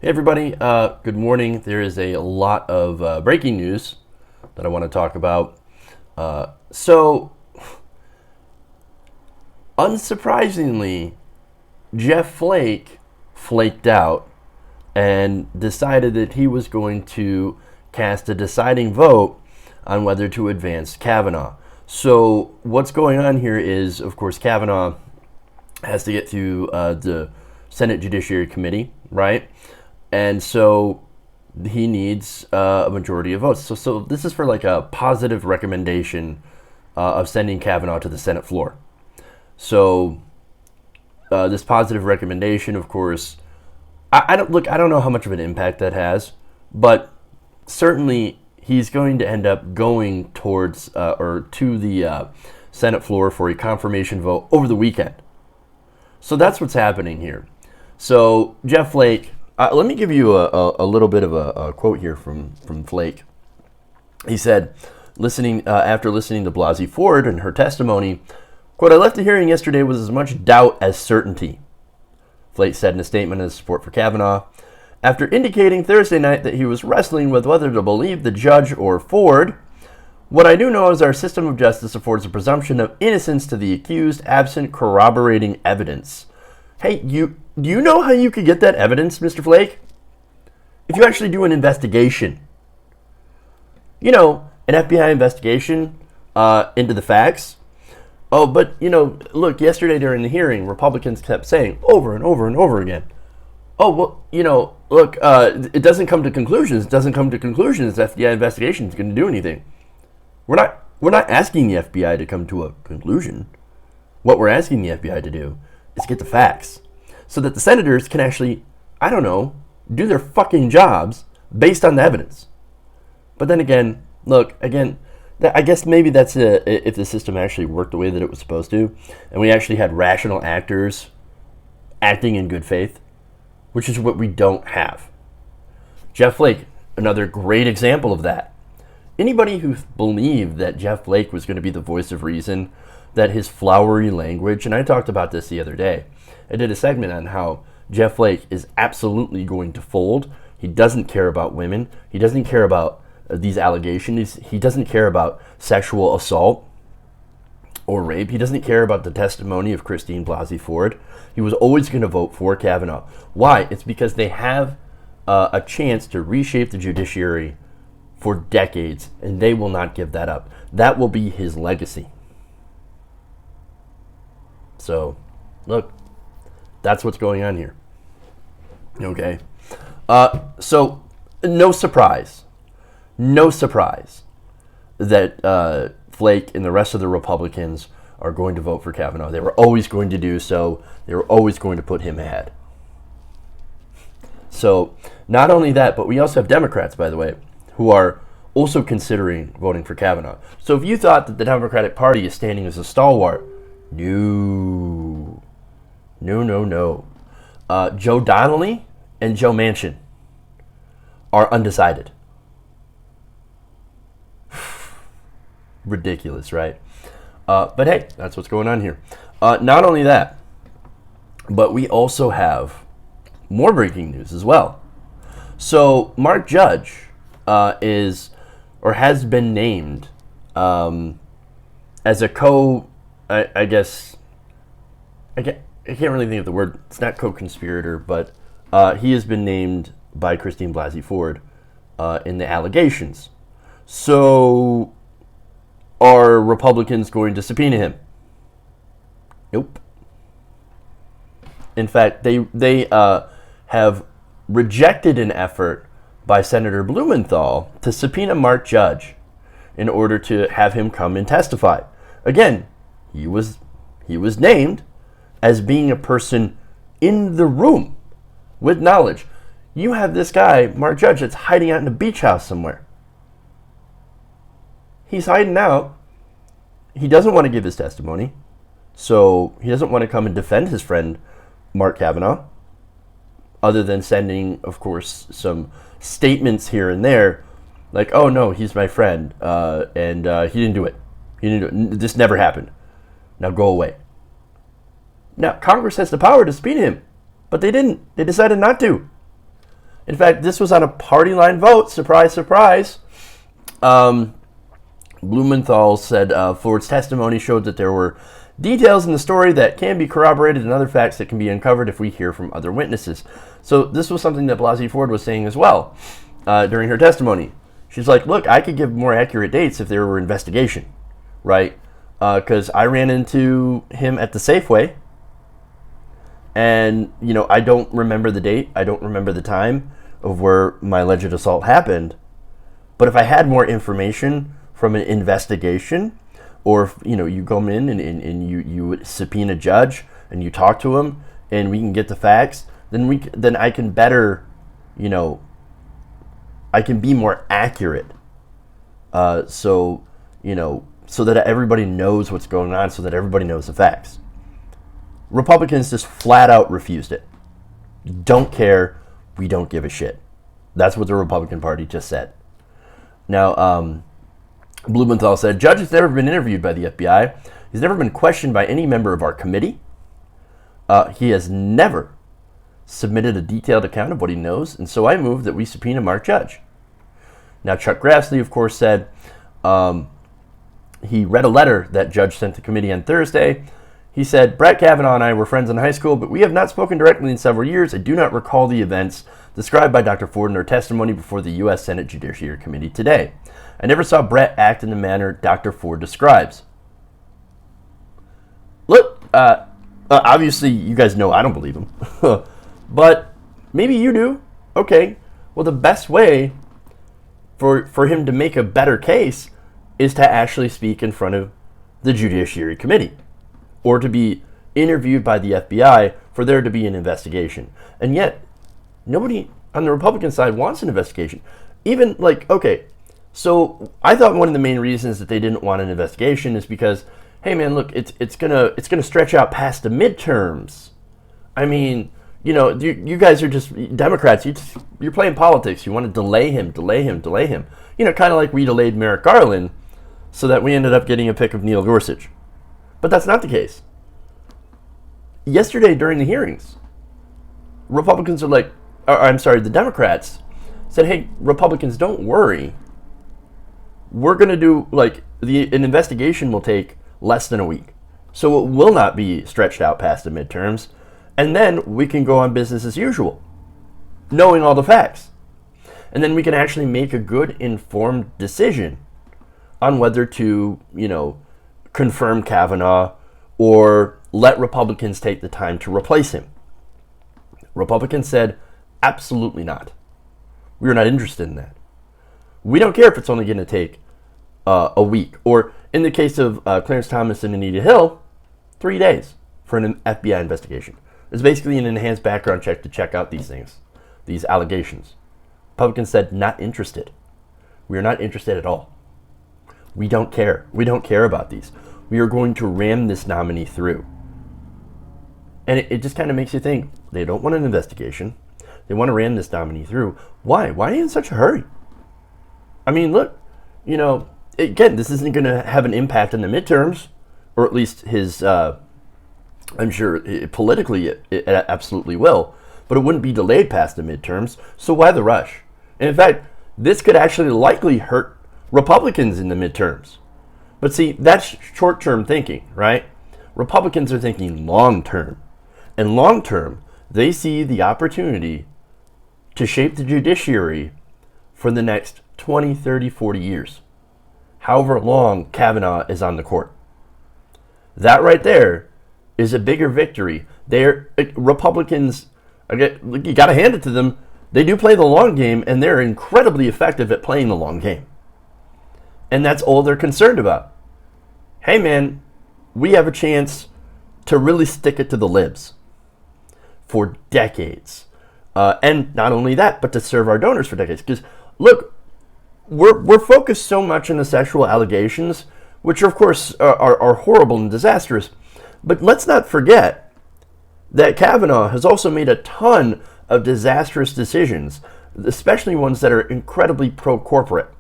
Hey everybody, good morning. There is a lot of breaking news that I want to talk about. So, unsurprisingly, Jeff Flake flaked out and decided that he was going to cast a deciding vote on whether to advance Kavanaugh. So, what's going on here is, of course, Kavanaugh has to get through the Senate Judiciary Committee, right? And so he needs a majority of votes. So this is for like a positive recommendation of sending Kavanaugh to the Senate floor. So this positive recommendation, of course, I don't know how much of an impact that has, but certainly he's going to end up going towards or to the Senate floor for a confirmation vote over the weekend. So that's what's happening here. So Jeff Flake. Let me give you a little bit of a quote here from Flake. He said, after listening to Blasey Ford and her testimony, quote, "I left the hearing yesterday with as much doubt as certainty," Flake said in a statement of support for Kavanaugh, after indicating Thursday night that he was wrestling with whether to believe the judge or Ford. "What I do know is our system of justice affords a presumption of innocence to the accused absent corroborating evidence." Hey, do you know how you could get that evidence, Mr. Flake? If you actually do an investigation. An FBI investigation into the facts. Oh, but, look, yesterday during the hearing, Republicans kept saying over and over and over again, oh, well, look, it doesn't come to conclusions. It doesn't come to conclusions. The FBI investigation is going to do anything. We're not asking the FBI to come to a conclusion. What we're asking the FBI to do is get the facts so that the senators can actually, do their fucking jobs based on the evidence. But then again, I guess maybe that's if the system actually worked the way that it was supposed to, and we actually had rational actors acting in good faith, which is what we don't have. Jeff Flake, another great example of that. Anybody who believed that Jeff Flake was going to be the voice of reason, that his flowery language, and I talked about this the other day. I did a segment on how Jeff Flake is absolutely going to fold. He doesn't care about women. He doesn't care about these allegations. He doesn't care about sexual assault or rape. He doesn't care about the testimony of Christine Blasey Ford. He was always going to vote for Kavanaugh. Why? It's because they have a chance to reshape the judiciary for decades, and they will not give that up. That will be his legacy. So, look, that's what's going on here. Okay. So, no surprise that Flake and the rest of the Republicans are going to vote for Kavanaugh. They were always going to do so. They were always going to put him ahead. So, not only that, but we also have Democrats, by the way, who are also considering voting for Kavanaugh. So, if you thought that the Democratic Party is standing as a stalwart, No. Joe Donnelly and Joe Manchin are undecided. Ridiculous, right? But hey, that's what's going on here. Not only that, but we also have more breaking news as well. So Mark Judge has been named as a I guess I can't really think of the word. It's not co-conspirator, but he has been named by Christine Blasey Ford in the allegations. So, are Republicans going to subpoena him? Nope. In fact, they have rejected an effort by Senator Blumenthal to subpoena Mark Judge in order to have him come and testify. Again, he was named as being a person in the room with knowledge. You have this guy, Mark Judge, that's hiding out in a beach house somewhere. He's hiding out. He doesn't want to give his testimony. So he doesn't want to come and defend his friend, Mark Kavanaugh, other than sending, of course, some statements here and there, like, oh no, he's my friend, and he didn't do it. This never happened. Now go away. Now, Congress has the power to subpoena him, but they didn't. They decided not to. In fact, this was on a party line vote. Surprise, surprise. Blumenthal said Ford's testimony showed that there were details in the story that can be corroborated and other facts that can be uncovered if we hear from other witnesses. So this was something that Blasey Ford was saying as well during her testimony. She's like, look, I could give more accurate dates if there were investigation, right? Because I ran into him at the Safeway, and, you know, I don't remember the date. I don't remember the time of where my alleged assault happened. But if I had more information from an investigation, or if, you know, you come in and you would subpoena a judge and you talk to him and we can get the facts, then I can better, you know, I can be more accurate. So that everybody knows what's going on, so that everybody knows the facts. Republicans just flat out refused it. Don't care. We don't give a shit. That's what the Republican Party just said. Now, Blumenthal said, Judge has never been interviewed by the FBI. He's never been questioned by any member of our committee. He has never submitted a detailed account of what he knows, and so I move that we subpoena Mark Judge. Now, Chuck Grassley, of course, said he read a letter that Judge sent the committee on Thursday. He said, Brett Kavanaugh and I were friends in high school, but we have not spoken directly in several years. I do not recall the events described by Dr. Ford in her testimony before the U.S. Senate Judiciary Committee today. I never saw Brett act in the manner Dr. Ford describes. Look, obviously you guys know I don't believe him, but maybe you do. Okay, well, the best way for him to make a better case is to actually speak in front of the Judiciary Committee, or to be interviewed by the FBI for there to be an investigation. And yet, nobody on the Republican side wants an investigation. Even, like, okay, so I thought one of the main reasons that they didn't want an investigation is because, hey man, look, it's gonna stretch out past the midterms. I mean, you know, you guys are just Democrats. You're playing politics. You want to delay him. You know, kind of like we delayed Merrick Garland, so that we ended up getting a pick of Neil Gorsuch. But that's not the case. Yesterday during the hearings, Republicans are like, the Democrats said, hey, Republicans, don't worry. We're going to do, like, an investigation will take less than a week. So it will not be stretched out past the midterms. And then we can go on business as usual, knowing all the facts. And then we can actually make a good, informed decision on whether to, you know, confirm Kavanaugh or let Republicans take the time to replace him. Republicans said, absolutely not. We're not interested in that. We don't care if it's only going to take a week, or in the case of Clarence Thomas and Anita Hill, 3 days for an FBI investigation. It's basically an enhanced background check to check out these things, these allegations. Republicans said, not interested. We are not interested at all. We don't care. We don't care about these. We are going to ram this nominee through. And it just kind of makes you think, they don't want an investigation. They want to ram this nominee through. Why? Why are you in such a hurry? I mean, look, you know, again, this isn't going to have an impact on the midterms, or at least his, I'm sure politically it absolutely will, but it wouldn't be delayed past the midterms, so why the rush? And in fact, this could actually likely hurt Republicans in the midterms. But see, that's short-term thinking, right? Republicans are thinking long-term. And long-term, they see the opportunity to shape the judiciary for the next 20, 30, 40 years. However long Kavanaugh is on the court. That right there is a bigger victory. Republicans, again, you got to hand it to them. They do play the long game, and they're incredibly effective at playing the long game. And that's all they're concerned about. Hey, man, we have a chance to really stick it to the libs for decades. And not only that, but to serve our donors for decades. Because, look, we're focused so much on the sexual allegations, which, of course, are horrible and disastrous. But let's not forget that Kavanaugh has also made a ton of disastrous decisions, especially ones that are incredibly pro-corporate.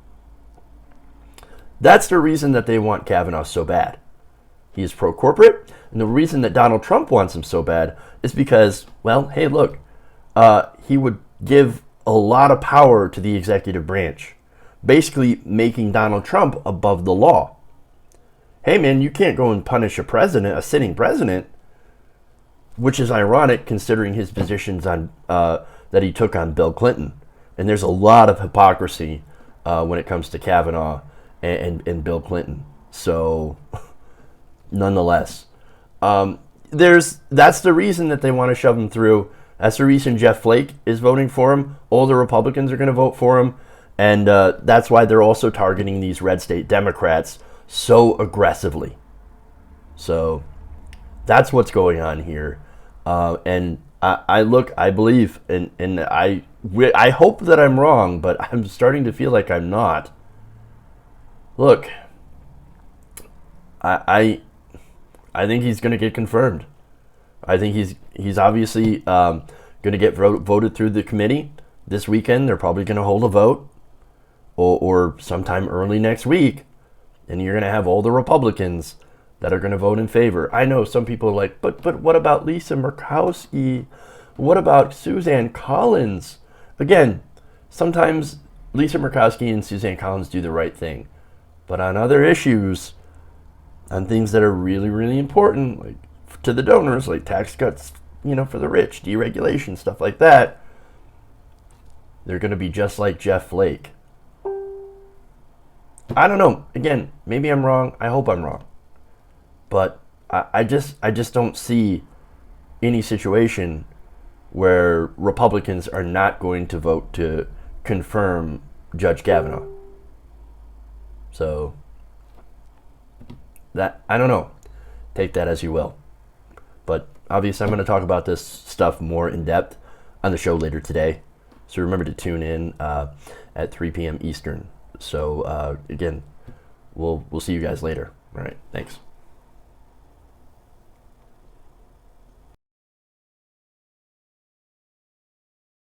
That's the reason that they want Kavanaugh so bad. He is pro-corporate, and the reason that Donald Trump wants him so bad is because, well, hey, look, he would give a lot of power to the executive branch, basically making Donald Trump above the law. Hey man, you can't go and punish a president, a sitting president, which is ironic considering his positions on that he took on Bill Clinton. And there's a lot of hypocrisy when it comes to Kavanaugh and Bill Clinton. So, nonetheless, that's the reason that they want to shove him through. That's the reason Jeff Flake is voting for him. All the Republicans are going to vote for him. And that's why they're also targeting these red state Democrats so aggressively. So that's what's going on here. And I believe, and I hope that I'm wrong, but I'm starting to feel like I'm not. Look, I think he's going to get confirmed. I think he's obviously going to get voted through the committee this weekend. They're probably going to hold a vote, or sometime early next week, and you're going to have all the Republicans that are going to vote in favor. I know some people are like, but what about Lisa Murkowski? What about Suzanne Collins? Again, sometimes Lisa Murkowski and Suzanne Collins do the right thing, but on other issues, on things that are really, really important, like to the donors, like tax cuts, for the rich, deregulation, stuff like that, they're going to be just like Jeff Flake. I don't know. Again, maybe I'm wrong. I hope I'm wrong. But I just don't see any situation where Republicans are not going to vote to confirm Judge Kavanaugh. So that, I don't know. Take that as you will. But obviously I'm going to talk about this stuff more in depth on the show later today. So remember to tune in at 3 p.m. Eastern. So again, we'll see you guys later. All right, thanks.